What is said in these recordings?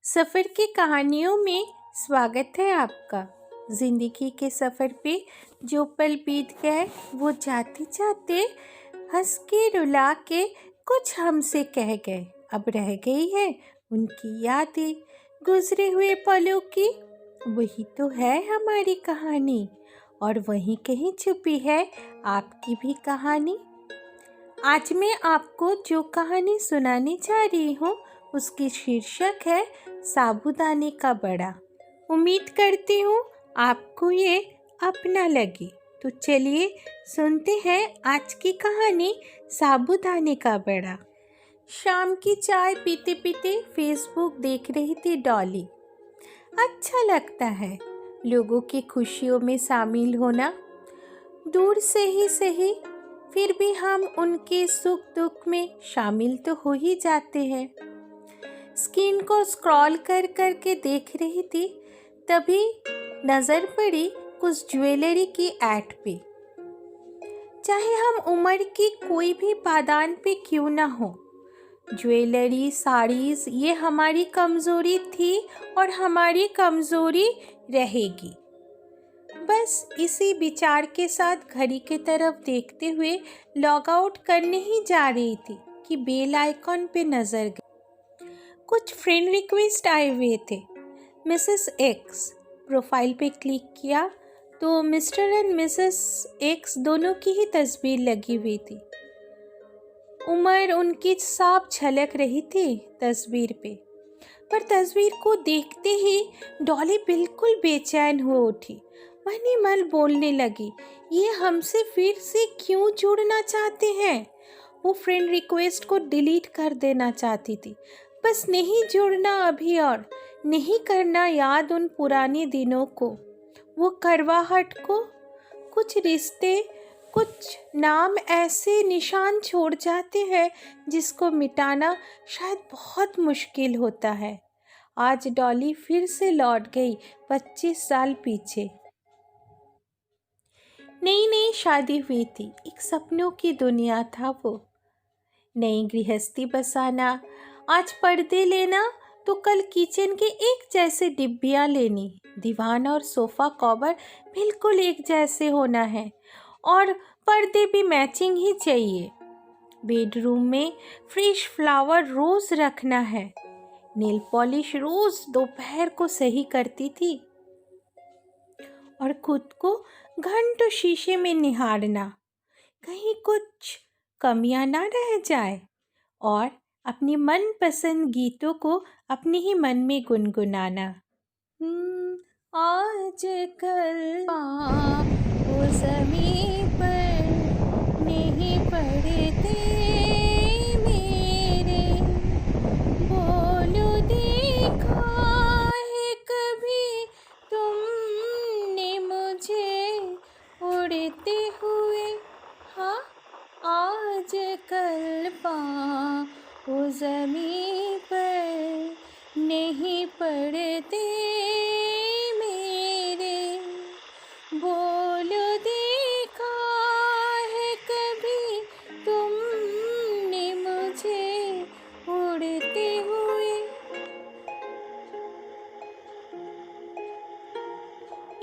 सफ़र की कहानियों में स्वागत है आपका। ज़िंदगी के सफ़र पे जो पल बीत गए वो जाते जाते हंस के रुला के कुछ हमसे कह गए। अब रह गई है उनकी यादें गुजरे हुए पलों की। वही तो है हमारी कहानी और वहीं कहीं छुपी है आपकी भी कहानी। आज मैं आपको जो कहानी सुनाने जा रही हूँ उसकी शीर्षक है साबूदाने का बड़ा। उम्मीद करती हूँ आपको ये अपना लगे। तो चलिए सुनते हैं आज की कहानी साबूदाने का बड़ा। शाम की चाय पीते पीते फेसबुक देख रही थी डॉली। अच्छा लगता है लोगों की खुशियों में शामिल होना। दूर से ही सही फिर भी हम उनके सुख दुख में शामिल तो हो ही जाते हैं। स्क्रीन को स्क्रॉल कर कर के देख रही थी, तभी नज़र पड़ी कुछ ज्वेलरी की ऐड पे। चाहे हम उम्र की कोई भी पादान पे क्यों ना हो, ज्वेलरी साड़ीज़ ये हमारी कमज़ोरी थी और हमारी कमज़ोरी रहेगी। बस इसी विचार के साथ घड़ी की तरफ देखते हुए लॉग आउट करने ही जा रही थी कि बेल आइकॉन पे नज़र गई। कुछ फ्रेंड रिक्वेस्ट आए हुए थे। मिसेस एक्स प्रोफाइल पे क्लिक किया तो मिस्टर एंड मिसेस एक्स दोनों की ही तस्वीर लगी हुई थी। उम्र उनकी साफ झलक रही थी तस्वीर पे, पर तस्वीर को देखते ही डॉली बिल्कुल बेचैन हो उठी। मन ही मन बोलने लगी, ये हमसे फिर से क्यों जुड़ना चाहते हैं। वो फ्रेंड रिक्वेस्ट को डिलीट कर देना चाहती थी, बस नहीं जुड़ना अभी और नहीं करना याद उन पुराने दिनों को, वो करवाहट को। कुछ रिश्ते कुछ नाम ऐसे निशान छोड़ जाते हैं जिसको मिटाना शायद बहुत मुश्किल होता है। आज डॉली फिर से लौट गई 25 साल पीछे। नई नई शादी हुई थी, एक सपनों की दुनिया था वो। नई गृहस्थी बसाना, आज पर्दे लेना तो कल किचन के एक जैसे डिब्बियाँ लेनी। दीवान और सोफ़ा कवर बिल्कुल एक जैसे होना है और पर्दे भी मैचिंग ही चाहिए। बेडरूम में फ्रेश फ्लावर रोज़ रखना है। नेल पॉलिश रोज़ दोपहर को सही करती थी और खुद को घंटों शीशे में निहारना, कहीं कुछ कमियां ना रह जाए, और अपनी मनपसंद गीतों को अपने ही मन में गुनगुनाना। आज कल वो ज़मीं पर नहीं पड़ते मेरे, बोलो देखा है कभी तुमने मुझे उड़ते हुए। हाँ, आज कल वो ज़मीं पर नहीं पड़ते मेरे, बोलो देखा है कभी तुमने मुझे उड़ते हुए।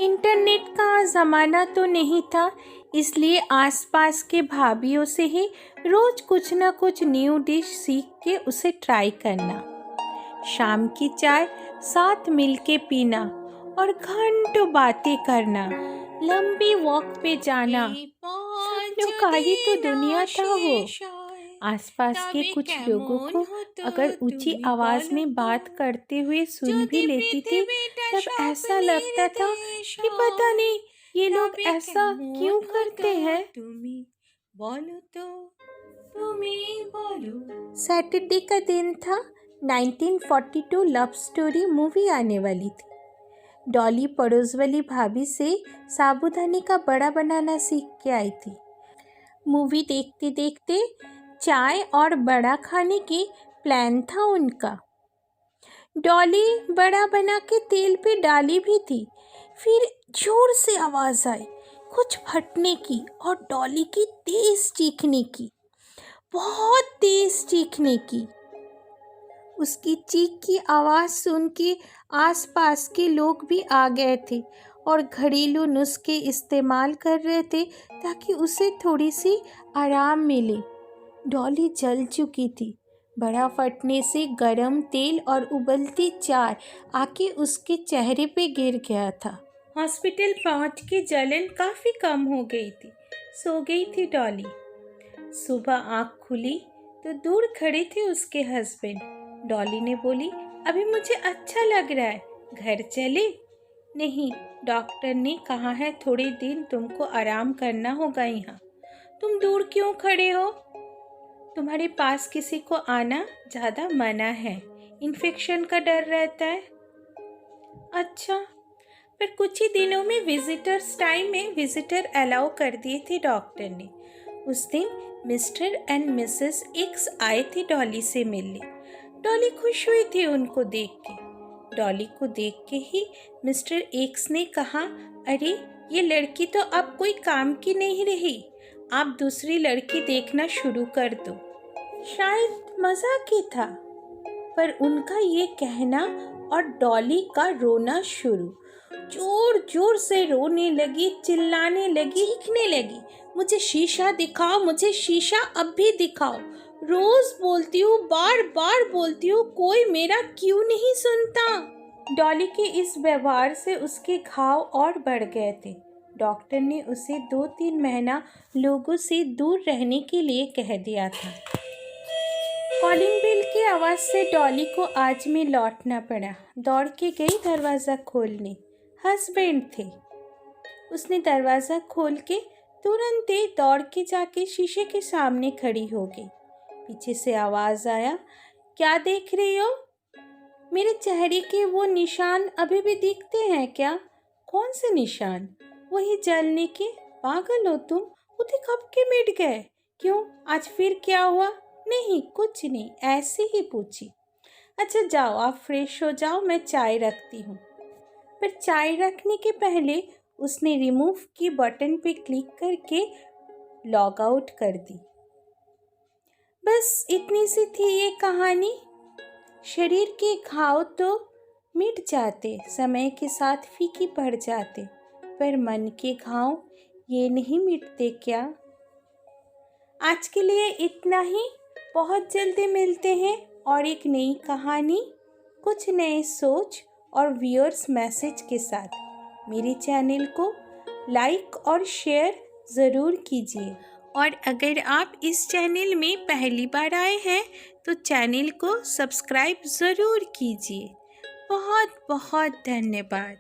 इंटरनेट का ज़माना तो नहीं था, इसलिए आसपास के भाभीयों से ही रोज़ कुछ ना कुछ न्यू डिश सीख के उसे ट्राई करना। शाम की चाय साथ मिलके पीना और घंटों बातें करना, लंबी वॉक पे जाना। सपनों का ही तो दुनिया था वो। आसपास के कुछ लोगों को अगर ऊंची आवाज में बात करते हुए सुन भी लेती थी, तब ऐसा लगता था कि पता नहीं ये लोग ऐसा क्यों करते हैं। सैटरडे का दिन था। 1942 लव स्टोरी मूवी आने वाली थी। डॉली पड़ोस वाली भाभी से साबूदाने का बड़ा बनाना सीख के आई थी। मूवी देखते देखते चाय और बड़ा खाने की प्लान था उनका। डॉली बड़ा बना के तेल पे डाली भी थी, फिर जोर से आवाज़ आई कुछ फटने की और डॉली की तेज चीखने की, बहुत तेज चीखने की। उसकी चीख की आवाज़ सुन के आसपास के लोग भी आ गए थे और घरेलू नुस्खे इस्तेमाल कर रहे थे ताकि उसे थोड़ी सी आराम मिले। डॉली जल चुकी थी। बड़ा फटने से गरम तेल और उबलती चाय आके उसके चेहरे पे गिर गया था। हॉस्पिटल पहुंच के जलन काफ़ी कम हो गई थी। सो गई थी डॉली। सुबह आँख खुली तो दूर खड़े थे उसके हस्बैंड। डॉली ने बोली, अभी मुझे अच्छा लग रहा है, घर चले? नहीं, डॉक्टर ने कहा है थोड़े दिन तुमको आराम करना होगा यहाँ। तुम दूर क्यों खड़े हो? तुम्हारे पास किसी को आना ज़्यादा मना है, इन्फेक्शन का डर रहता है। अच्छा, पर कुछ ही दिनों में विजिटर्स टाइम में विजिटर अलाउ कर दिए थे डॉक्टर ने। उस दिन मिस्टर एंड मिसेस एक्स आए थे डॉली से मिलने। डॉली खुश हुई थी उनको देख के। डॉली को देख के ही मिस्टर एक्स ने कहा, अरे ये लड़की तो अब कोई काम की नहीं रही, आप दूसरी लड़की देखना शुरू कर दो। शायद मजाक ही था, पर उनका ये कहना और डॉली का रोना शुरू। जोर जोर से रोने लगी, चिल्लाने लगी, चीखने लगी, मुझे शीशा दिखाओ, मुझे शीशा अब भी दिखाओ। रोज बोलती हूँ, बार बार बोलती हूँ, कोई मेरा क्यों नहीं सुनता। डॉली के इस व्यवहार से उसके घाव और बढ़ गए थे। डॉक्टर ने उसे 2-3 महीना लोगों से दूर रहने के लिए कह दिया था। कॉलिंग बेल की आवाज़ से डॉली को आज में लौटना पड़ा। दौड़ के गई दरवाज़ा खोलने। हस्बैंड थे। उसने दरवाज़ा खोल के तुरंत ही दौड़ के जाके शीशे के सामने खड़ी हो गई। पीछे से आवाज़ आया, क्या देख रही हो? मेरे चेहरे के वो निशान अभी भी दिखते हैं क्या? कौन से निशान? वही जलने के। पागल हो तुम, वो तो कब के मिट गए। क्यों, आज फिर क्या हुआ? नहीं, कुछ नहीं, ऐसे ही पूछी। अच्छा जाओ, आप फ्रेश हो जाओ, मैं चाय रखती हूँ। पर चाय रखने के पहले उसने रिमूव की बटन पे क्लिक करके लॉग आउट कर दी। बस इतनी सी थी ये कहानी। शरीर के घाव तो मिट जाते, समय के साथ फीकी पड़ जाते, पर मन के घाव ये नहीं मिटते क्या? आज के लिए इतना ही। बहुत जल्दी मिलते हैं और एक नई कहानी, कुछ नए सोच और व्यूअर्स मैसेज के साथ। मेरे चैनल को लाइक और शेयर ज़रूर कीजिए। और अगर आप इस चैनल में पहली बार आए हैं तो चैनल को सब्सक्राइब ज़रूर कीजिए। बहुत बहुत धन्यवाद।